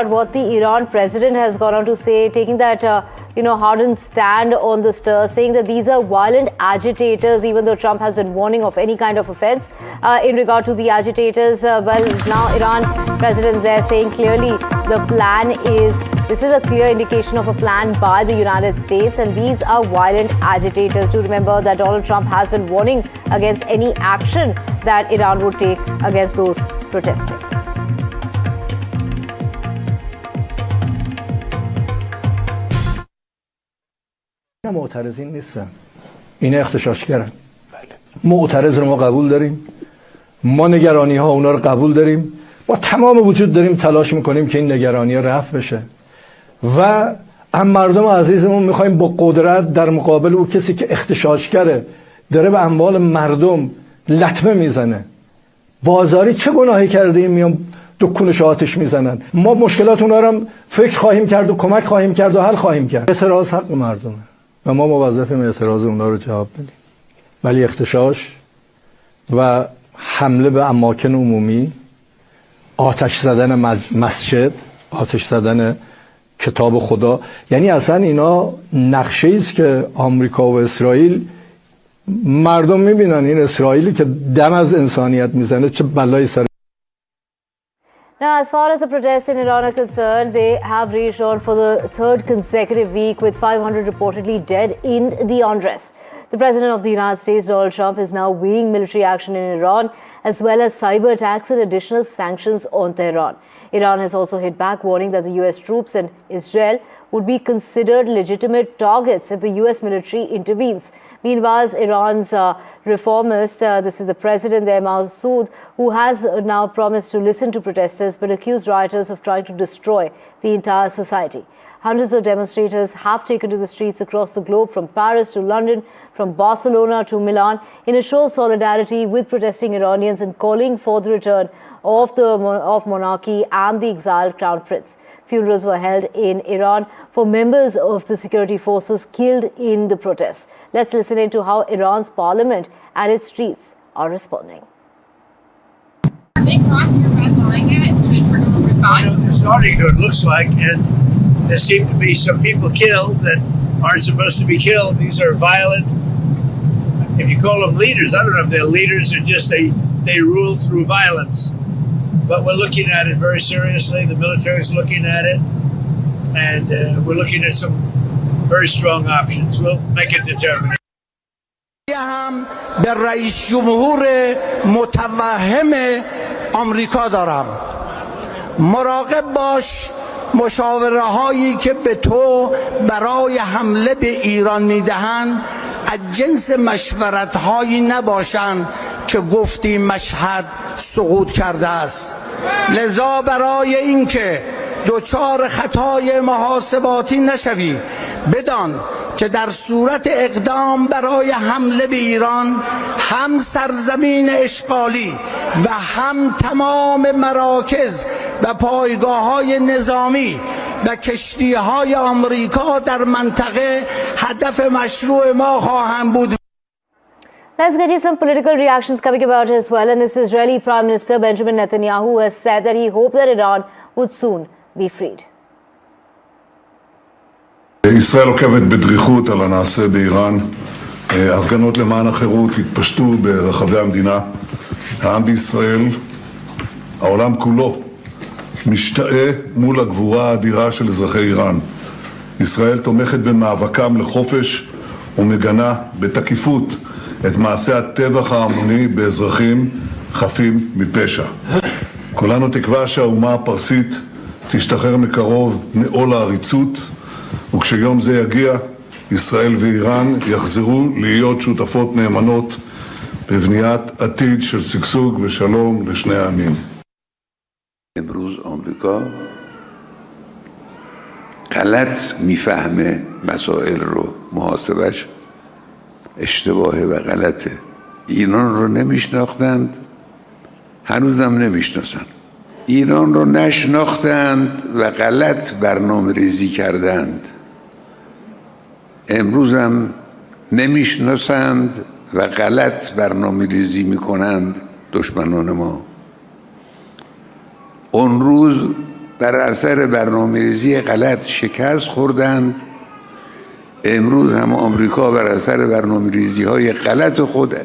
What the Iran president has gone on to say, taking that hardened stand on the stir, saying that these are violent agitators, even though Trump has been warning of any kind of offense in regard to the agitators. Well, now Iran president there saying clearly the plan is, this is a clear indication of a plan by the United States, and these are violent agitators. Do remember that Donald Trump has been warning against any action that Iran would take against those protesting. معترضین نیستن، این اغتشاشگرن. معترض رو ما قبول داریم، ما نگرانی ها اونا رو قبول داریم، با تمام وجود داریم تلاش میکنیم که این نگرانی ها رفع بشه و هم مردم عزیزمون میخوایم با قدرت در مقابل او کسی که اغتشاشگره، داره به اموال مردم لطمه میزنه. بازاری چه گناهی کرده این میان دکونش آتش میزنن؟ ما مشکلات اونا رو فکر خواهیم کرد و کمک خواهیم کرد و حل خواهیم کرد. اعتراض حق مردمه و ما موظفیم اعتراض اونا رو جواب بدیم، ولی اغتشاش و حمله به اماکن عمومی، آتش زدن مسجد، آتش زدن کتاب خدا، یعنی اصلا اینا نقشه است که آمریکا و اسرائیل، مردم میبینن این اسرائیلی که دم از انسانیت میزنه چه بلایی سر. Now, as far as the protests in Iran are concerned, they have raged on for the third consecutive week, with 500 reportedly dead in the unrest. The President of the United States, Donald Trump, is now weighing military action in Iran, as well as cyber attacks and additional sanctions on Tehran. Iran has also hit back, warning that the US troops in Israel would be considered legitimate targets if the US military intervenes. Meanwhile, Iran's reformist, this is the president there, Masoud, who has now promised to listen to protesters but accused rioters of trying to destroy the entire society. Hundreds of demonstrators have taken to the streets across the globe, from Paris to London, from Barcelona to Milan, in a show of solidarity with protesting Iranians and calling for the return of monarchy and the exiled crown prince. Funerals were held in Iran for members of the security forces killed in the protests. Let's listen into how Iran's parliament and its streets are responding. Are they crossing a red line yet to trigger a response? It's starting to, it looks like, and there seem to be some people killed that aren't supposed to be killed. These are violent, if you call them leaders, I don't know if they're leaders or just they rule through violence. But we're looking at it very seriously. The military is looking at it, and we're looking at some very strong options. We'll make a determination. هم به رئیس جمهور متوهم آمریکا دارم، مراقب باش مشاوره هایی که به تو برای حمله به ایران میدهند از جنس مشورت هایی نباشند که گفتی مشهد سقوط کرده است. لذا برای اینکه دچار خطای محاسباتی نشوی، بدان که در صورت اقدام برای حمله به ایران هم سرزمین اشغالی و هم تمام مراکز و پایگاه‌های نظامی و کشتی‌های آمریکا در منطقه هدف مشروع ما خواهند بود. Let's get you some political reactions coming about as well. And this Israeli Prime Minister Benjamin Netanyahu has said that he hoped that Iran would soon be freed. ישראל עוקבת בדריכות על הנעשה באיראן. הפגנות למען החירות התפשטו ברחבי המדינה. העם בישראל, העולם כולו, משתאה מול הגבורה האדירה של אזרחי איראן. ישראל תומכת במאבקם לחופש ומגנה בתקיפות את מעשי הטבח ההמוני באזרחים חפים מפשע. כולנו תקווה שהאומה הפרסית תשתחרר מקרוב מעול העריצות, וכשיום זה יגיע, ישראל ואיראן יחזרו להיות שותפות נאמנות בבניית עתיד של שגשוג ושלום לשני העמים. امروز آمریکا غلط میفهمه مسائل رو، محاسبش اشتباهه و غلطه. ایران رو نمیشناختند، هنوزم نمیشناسن. ایران رو نشناختند و غلط برنامه ریزی کردند. امروز هم نمیشناسند و غلط برنامه ریزی میکنند دشمنان ما. اون روز در اثر برنامه‌ریزی غلط شکست خوردند. امروز هم آمریکا بر اثر برنامه‌ریزی‌های غلط خود.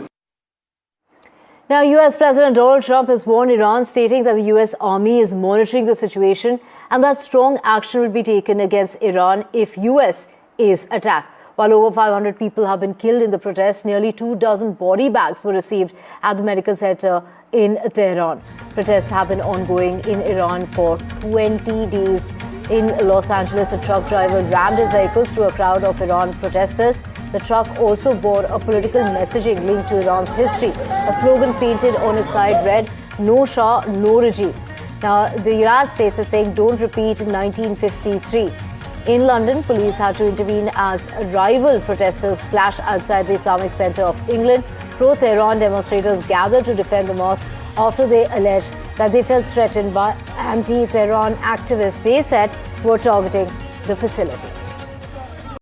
Now, U.S. President Donald Trump has warned Iran, stating that the U.S. Army is monitoring the situation and that strong action will be taken against Iran if U.S. is attacked. While over 500 people have been killed in the protests, nearly 24 body bags were received at the medical center in Tehran. Protests have been ongoing in Iran for 20 days. In Los Angeles, a truck driver rammed his vehicle through a crowd of Iran protesters. The truck also bore a political messaging linked to Iran's history. A slogan painted on its side read, "No Shah, no regime." Now, the United States is saying, "Don't repeat 1953. In London, police had to intervene as rival protesters clashed outside the Islamic Centre of England. Pro-Tehran demonstrators gathered to defend the mosque after they alleged that they felt threatened by anti-Tehran activists they said were targeting the facility.